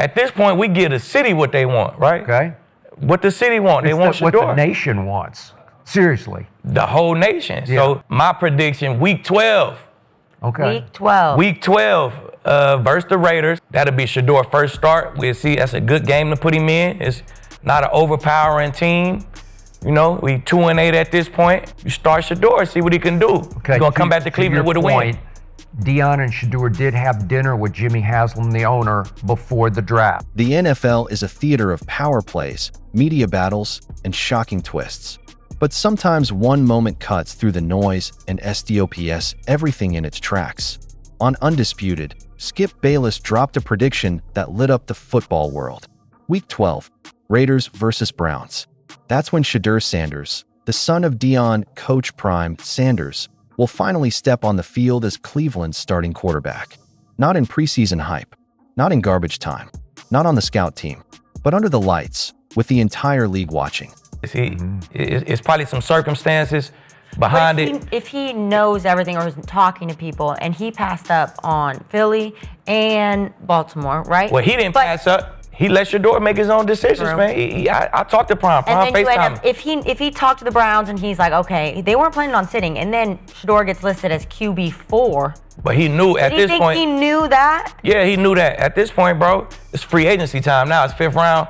at this point, we give the city what they want, right? Okay. What the city want. They want what Shedeur. the nation wants. Seriously. The whole nation. Yeah. So my prediction, week 12. Okay. Week 12. Week 12 versus the Raiders. That'll be Shedeur first start. We'll see. That's a good game to put him in. It's not an overpowering team. You know, we 2-8 at this point. You start Shedeur, see what he can do. Okay. He's going to come back to Cleveland with a win. Deion and Shedeur did have dinner with Jimmy Haslam, the owner, before the draft. The NFL is a theater of power plays, media battles, and shocking twists. But sometimes one moment cuts through the noise and stops everything in its tracks. On Undisputed, Skip Bayless dropped a prediction that lit up the football world. Week 12, Raiders versus Browns. That's when Shedeur Sanders, the son of Deion Coach Prime Sanders, will finally step on the field as Cleveland's starting quarterback. Not in preseason hype, not in garbage time, not on the scout team, but under the lights, with the entire league watching. It's probably some circumstances behind it. If he knows everything or is talking to people, and he passed up on Philly and Baltimore, right? Well, he didn't pass up. He let Shedeur make his own decisions, True. man. I talked to Prime And then you end FaceTime. up, if he talked to the Browns and he's like, okay, they weren't planning on sitting, and then Shedeur gets listed as QB4. But he knew at this point. He knew that? Yeah, he knew that. At this point, bro, it's free agency time now. It's 5th round.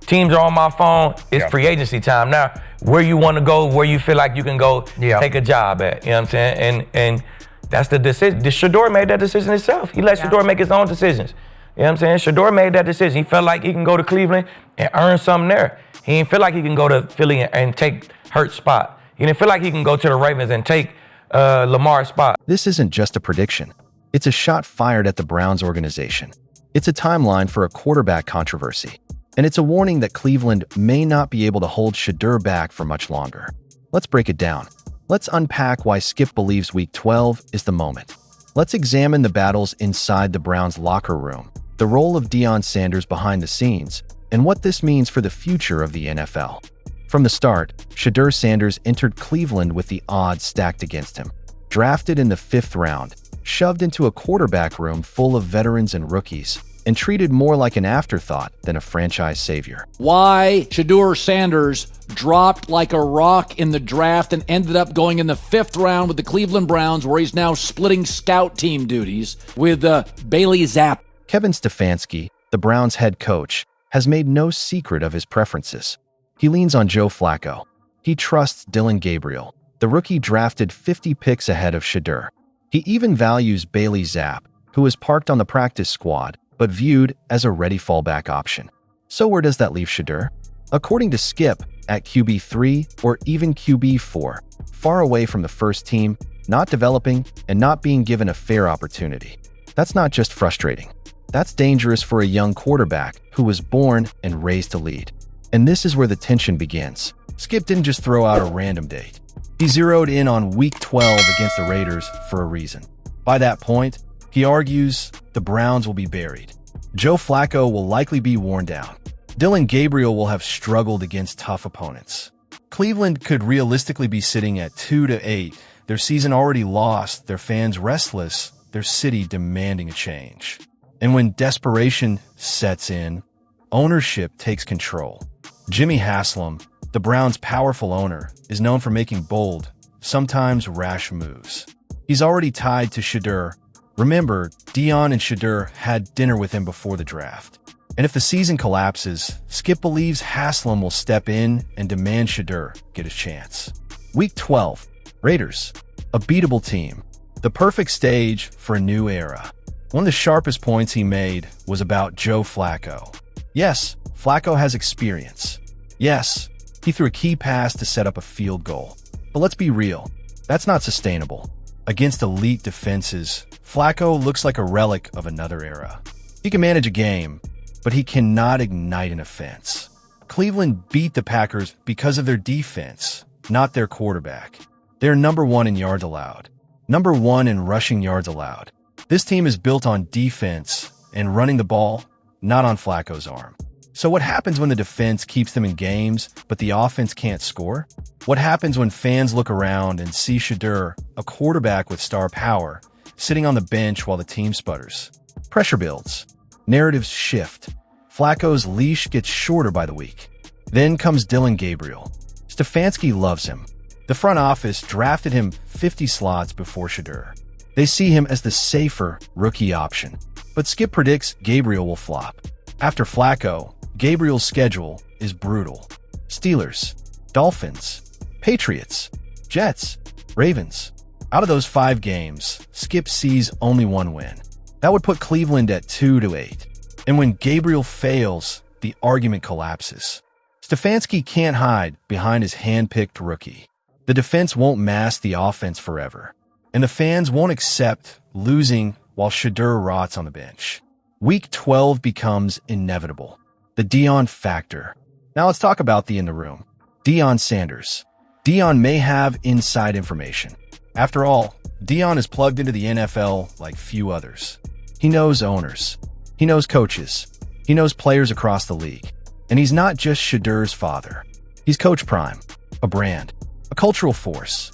Teams are on my phone. It's free agency time now. Where you want to go, where you feel like you can go take a job at. You know what I'm saying? And that's the decision. Shedeur made that decision himself. He let Shedeur make his own decisions. You know what I'm saying? Shedeur made that decision. He felt like he can go to Cleveland and earn something there. He didn't feel like he can go to Philly and take Hurt's spot. He didn't feel like he can go to the Ravens and take Lamar's spot. This isn't just a prediction. It's a shot fired at the Browns organization. It's a timeline for a quarterback controversy. And it's a warning that Cleveland may not be able to hold Shedeur back for much longer. Let's break it down. Let's unpack why Skip believes Week 12 is the moment. Let's examine the battles inside the Browns locker room, the role of Deion Sanders behind the scenes, and what this means for the future of the NFL. From the start, Shedeur Sanders entered Cleveland with the odds stacked against him. Drafted in the 5th round, shoved into a quarterback room full of veterans and rookies, and treated more like an afterthought than a franchise savior. Why Shedeur Sanders dropped like a rock in the draft and ended up going in the 5th round with the Cleveland Browns, where he's now splitting scout team duties with Bailey Zapp. Kevin Stefanski, the Browns head coach, has made no secret of his preferences. He leans on Joe Flacco. He trusts Dillon Gabriel, the rookie drafted 50 picks ahead of Shedeur. He even values Bailey Zapp, who is parked on the practice squad, but viewed as a ready fallback option. So where does that leave Shedeur? According to Skip, at QB3 or even QB4, far away from the first team, not developing, and not being given a fair opportunity. That's not just frustrating. That's dangerous for a young quarterback who was born and raised to lead. And this is where the tension begins. Skip didn't just throw out a random date. He zeroed in on Week 12 against the Raiders for a reason. By that point, he argues the Browns will be buried. Joe Flacco will likely be worn down. Dillon Gabriel will have struggled against tough opponents. Cleveland could realistically be sitting at 2-8, their season already lost, their fans restless, their city demanding a change. And when desperation sets in, ownership takes control. Jimmy Haslam, the Browns' powerful owner, is known for making bold, sometimes rash moves. He's already tied to Shedeur. Remember, Deion and Shedeur had dinner with him before the draft. And if the season collapses, Skip believes Haslam will step in and demand Shedeur get a chance. Week 12, Raiders, a beatable team, the perfect stage for a new era. One of the sharpest points he made was about Joe Flacco. Yes, Flacco has experience. Yes, he threw a key pass to set up a field goal. But let's be real, that's not sustainable. Against elite defenses, Flacco looks like a relic of another era. He can manage a game, but he cannot ignite an offense. Cleveland beat the Packers because of their defense, not their quarterback. They're number 1 in yards allowed, number 1 in rushing yards allowed. This team is built on defense and running the ball, not on Flacco's arm. So what happens when the defense keeps them in games, but the offense can't score? What happens when fans look around and see Shedeur, a quarterback with star power, sitting on the bench while the team sputters? Pressure builds. Narratives shift. Flacco's leash gets shorter by the week. Then comes Dillon Gabriel. Stefanski loves him. The front office drafted him 50 slots before Shedeur. They see him as the safer rookie option. But Skip predicts Gabriel will flop. After Flacco, Gabriel's schedule is brutal. Steelers, Dolphins, Patriots, Jets, Ravens. Out of those 5 games, Skip sees only 1 win. That would put Cleveland at 2-8. And when Gabriel fails, the argument collapses. Stefanski can't hide behind his hand-picked rookie. The defense won't mask the offense forever. And the fans won't accept losing while Shedeur rots on the bench. Week 12 becomes inevitable. The Deion factor. Now let's talk about the in the room. Deion Sanders. Deion may have inside information. After all, Deion is plugged into the NFL like few others. He knows owners. He knows coaches. He knows players across the league. And he's not just Shedeur's father. He's Coach Prime, a brand, a cultural force.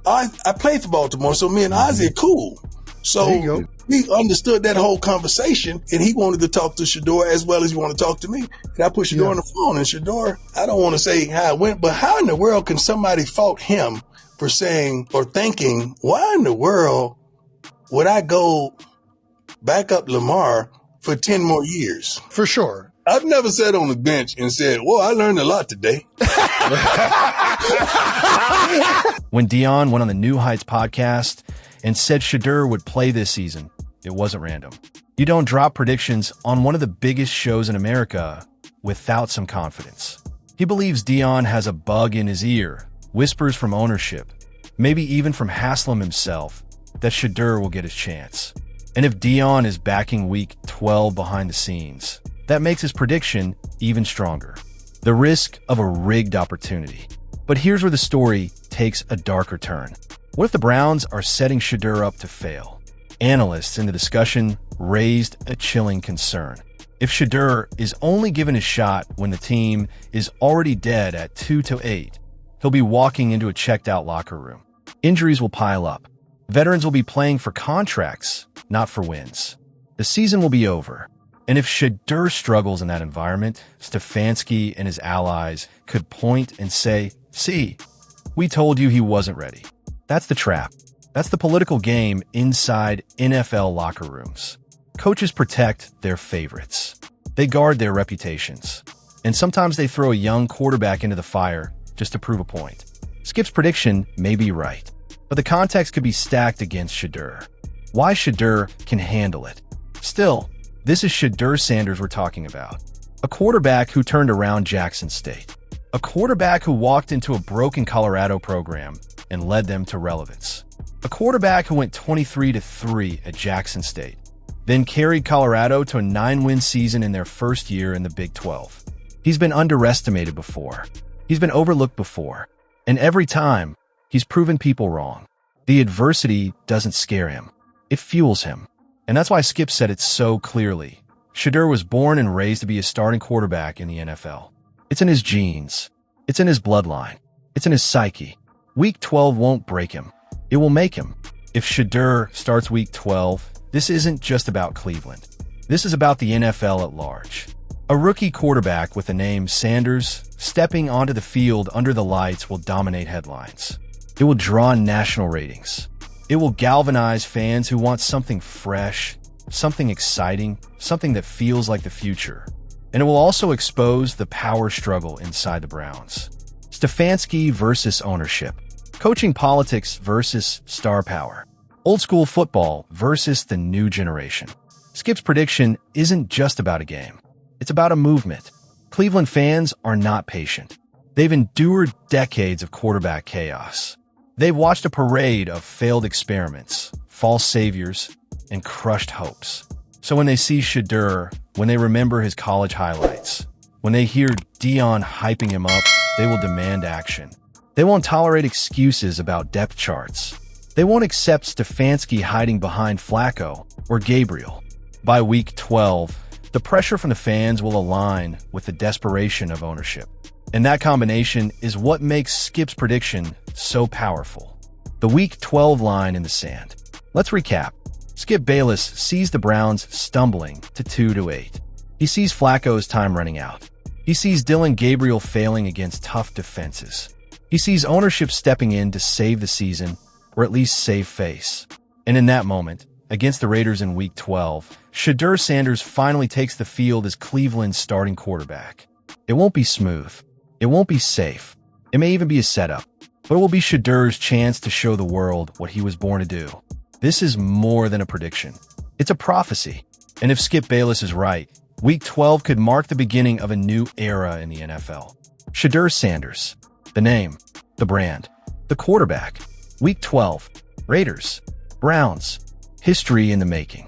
I played for Baltimore, so me and Ozzie are cool. So he understood that whole conversation, and he wanted to talk to Shedeur as well as he wanted to talk to me. And I put Shedeur on the phone, and Shedeur, I don't want to say how it went, but how in the world can somebody fault him for saying or thinking, why in the world would I go back up Lamar for 10 more years? For sure. I've never sat on the bench and said, well, I learned a lot today. When Deion went on the New Heights podcast and said Shedeur would play this season, it wasn't random. You don't drop predictions on one of the biggest shows in America without some confidence. He believes Deion has a bug in his ear, whispers from ownership, maybe even from Haslam himself, that Shedeur will get his chance. And if Deion is backing week 12 behind the scenes, that makes his prediction even stronger. The risk of a rigged opportunity. But here's where the story takes a darker turn. What if the Browns are setting Shedeur up to fail? Analysts in the discussion raised a chilling concern. If Shedeur is only given a shot when the team is already dead at 2-8, he'll be walking into a checked-out locker room. Injuries will pile up. Veterans will be playing for contracts, not for wins. The season will be over. And if Shedeur struggles in that environment, Stefanski and his allies could point and say, see, we told you he wasn't ready. That's the trap. That's the political game inside NFL locker rooms. Coaches protect their favorites. They guard their reputations. And sometimes they throw a young quarterback into the fire just to prove a point. Skip's prediction may be right, but the context could be stacked against Shedeur. Why Shedeur can handle it. Still, this is Shedeur Sanders we're talking about. A quarterback who turned around Jackson State. A quarterback who walked into a broken Colorado program and led them to relevance. A quarterback who went 23-3 at Jackson State, then carried Colorado to a 9-win season in their first year in the Big 12. He's been underestimated before. He's been overlooked before. And every time, he's proven people wrong. The adversity doesn't scare him. It fuels him. And that's why Skip said it so clearly. Shedeur was born and raised to be a starting quarterback in the NFL. It's in his genes. It's in his bloodline. It's in his psyche. Week 12 won't break him. It will make him. If Shedeur starts Week 12, this isn't just about Cleveland. This is about the NFL at large. A rookie quarterback with the name Sanders stepping onto the field under the lights will dominate headlines. It will draw national ratings. It will galvanize fans who want something fresh, something exciting, something that feels like the future. And it will also expose the power struggle inside the Browns. Stefanski versus ownership. Coaching politics versus star power. Old school football versus the new generation. Skip's prediction isn't just about a game. It's about a movement. Cleveland fans are not patient. They've endured decades of quarterback chaos. They've watched a parade of failed experiments, false saviors, and crushed hopes. So when they see Shedeur, when they remember his college highlights, when they hear Deion hyping him up, they will demand action. They won't tolerate excuses about depth charts. They won't accept Stefanski hiding behind Flacco or Gabriel. By week 12, the pressure from the fans will align with the desperation of ownership. And that combination is what makes Skip's prediction so powerful. The Week 12 line in the sand. Let's recap. Skip Bayless sees the Browns stumbling to 2-8. He sees Flacco's time running out. He sees Dillon Gabriel failing against tough defenses. He sees ownership stepping in to save the season, or at least save face. And in that moment, against the Raiders in Week 12, Shedeur Sanders finally takes the field as Cleveland's starting quarterback. It won't be smooth. It won't be safe. It may even be a setup, but it will be Shedeur's chance to show the world what he was born to do. This is more than a prediction. It's a prophecy. And if Skip Bayless is right, Week 12 could mark the beginning of a new era in the NFL. Shedeur Sanders. The name, the brand, the quarterback. Week 12. Raiders. Browns. History in the making.